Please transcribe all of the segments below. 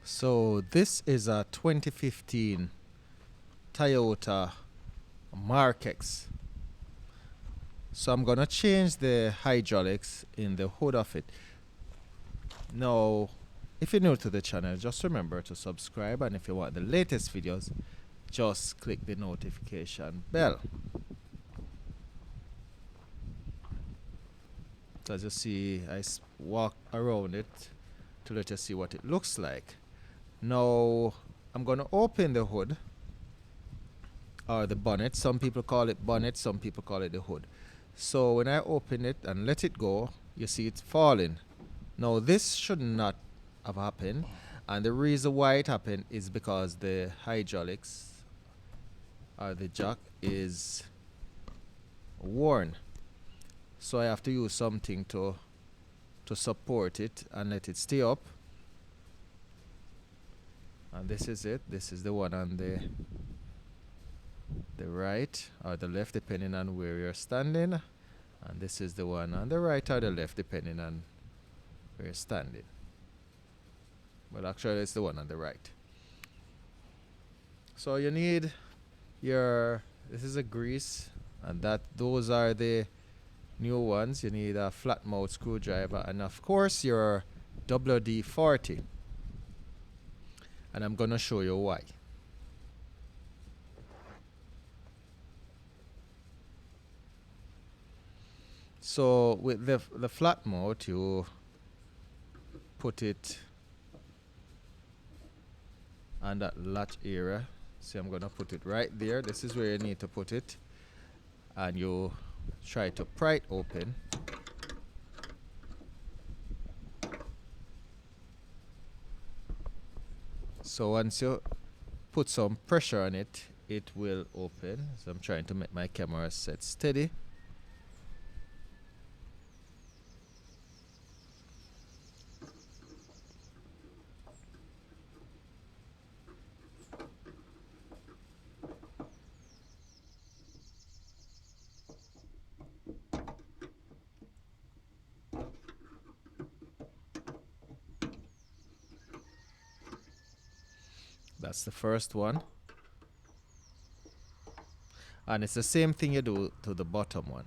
So this is a 2015 Toyota Mark X. So I'm gonna change the hydraulics in the hood of it. Now, if you're new to the channel, just remember to subscribe, and if you want the latest videos, just click the notification bell. So as you see, I walk around it to let you see what it looks like. Now, I'm gonna open the hood, or the bonnet. Some people call it bonnet, some people call it the hood. So when I open it and let it go, you see it's falling. Now this should not have happened, and the reason why it happened is because the hydraulics, or the jack, is worn. So I have to use something to support it and let it stay up. And this is it. This is the one on the right or the left, depending on where you're standing, and this is the one on the right or the left, depending on where you're standing. Well, actually it's the one on the right. So you need this is a grease, and those are the new ones. You need a flat mouth screwdriver, and of course your WD-40, and I'm gonna show you why. So with the flat mouth, you put it on that latch area. See, I'm gonna put it right there. This is where you need to put it, and you try to pry it open. So once you put some pressure on it, it will open. So I'm trying to make my camera set steady. That's the first one. And it's the same thing you do to the bottom one.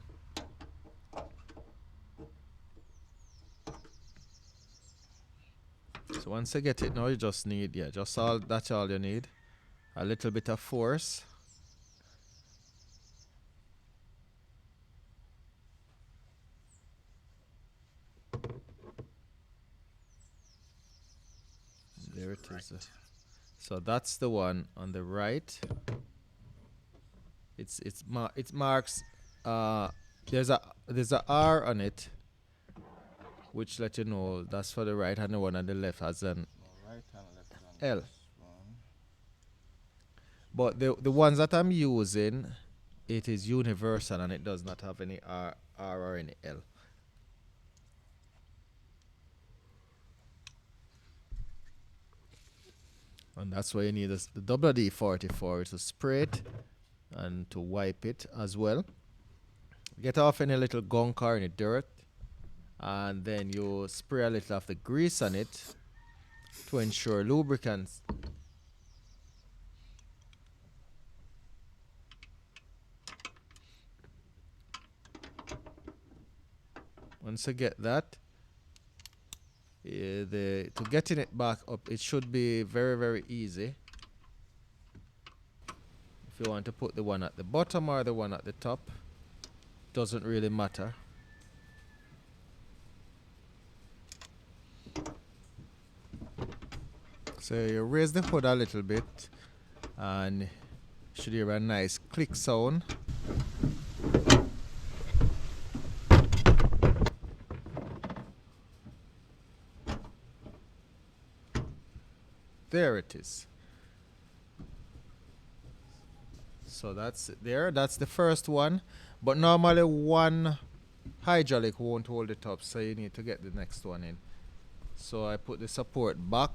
So once you get it, now you just need, that's all you need. A little bit of force. There it is. So that's the one on the right. It marks. There's a R on it, which let you know that's for the right, and the one on the left has an L. But the ones that I'm using, it is universal and it does not have any R or any L. And that's why you need the WD-40 to spray it and to wipe it as well. Get off any little gunk or any dirt, and then you spray a little of the grease on it to ensure lubricants. Once you get that, to getting it back up, it should be very, very easy. If you want to put the one at the bottom or the one at the top, doesn't really matter. So you raise the hood a little bit, and you should hear a nice click sound. There it is. So that's it there. That's the first one. But normally one hydraulic won't hold it up, so you need to get the next one in. So I put the support back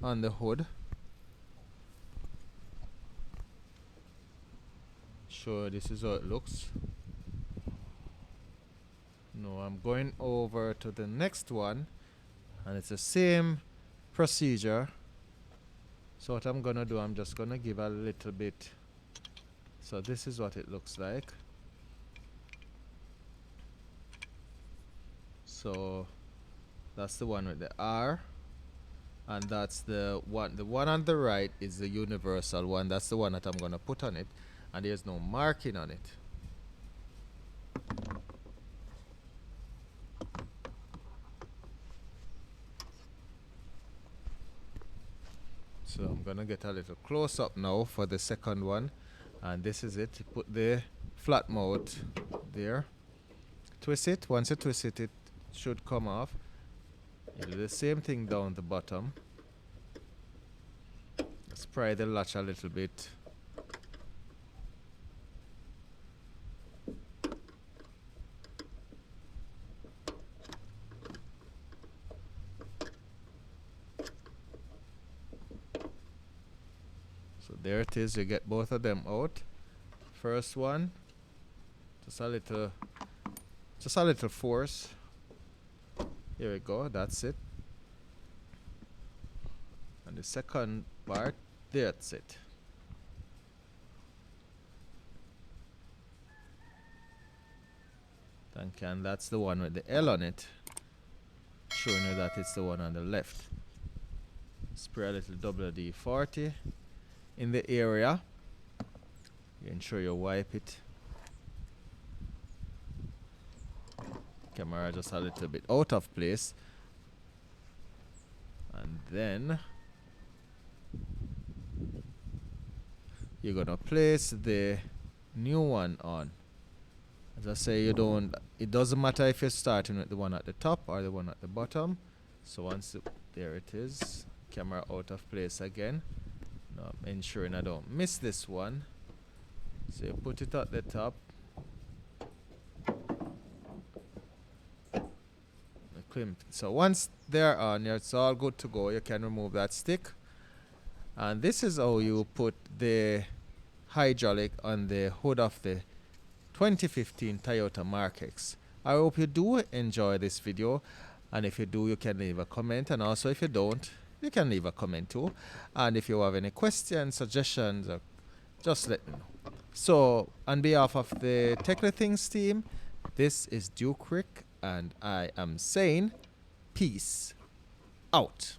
on the hood. Sure, this is how it looks. No, I'm going over to the next one, and it's the same procedure. So what I'm gonna do, I'm just gonna give a little bit. So this is what it looks like. So that's the one with the R, and that's the one on the right is the universal one. That's the one that I'm gonna put on it, and there's no marking on it. So I'm gonna get a little close up now for the second one, and this is it. Put the flat mouth there, twist it. Once you twist it, it should come off. You do the same thing down the bottom. Spray the latch a little bit. So there it is, you get both of them out. First one, just a little force. Here we go, that's it. And the second part, that's it. Thank you, and that's the one with the L on it, showing you that it's the one on the left. Spray a little WD-40 in the area. You ensure you wipe it. Camera just a little bit out of place. And then you're gonna place the new one on. As I say, it doesn't matter if you're starting with the one at the top or the one at the bottom. So once there it is, camera out of place again. Now I'm ensuring I don't miss this one. So you put it at the top. So once they're on, it's all good to go. You can remove that stick. And this is how you put the hydraulic on the hood of the 2015 Toyota Mark X. I hope you do enjoy this video, and if you do, you can leave a comment, and also if you don't, you can leave a comment too. And if you have any questions, suggestions, just let me know. So on behalf of the Techly Things team, this is Duke Rick, and I am saying peace out.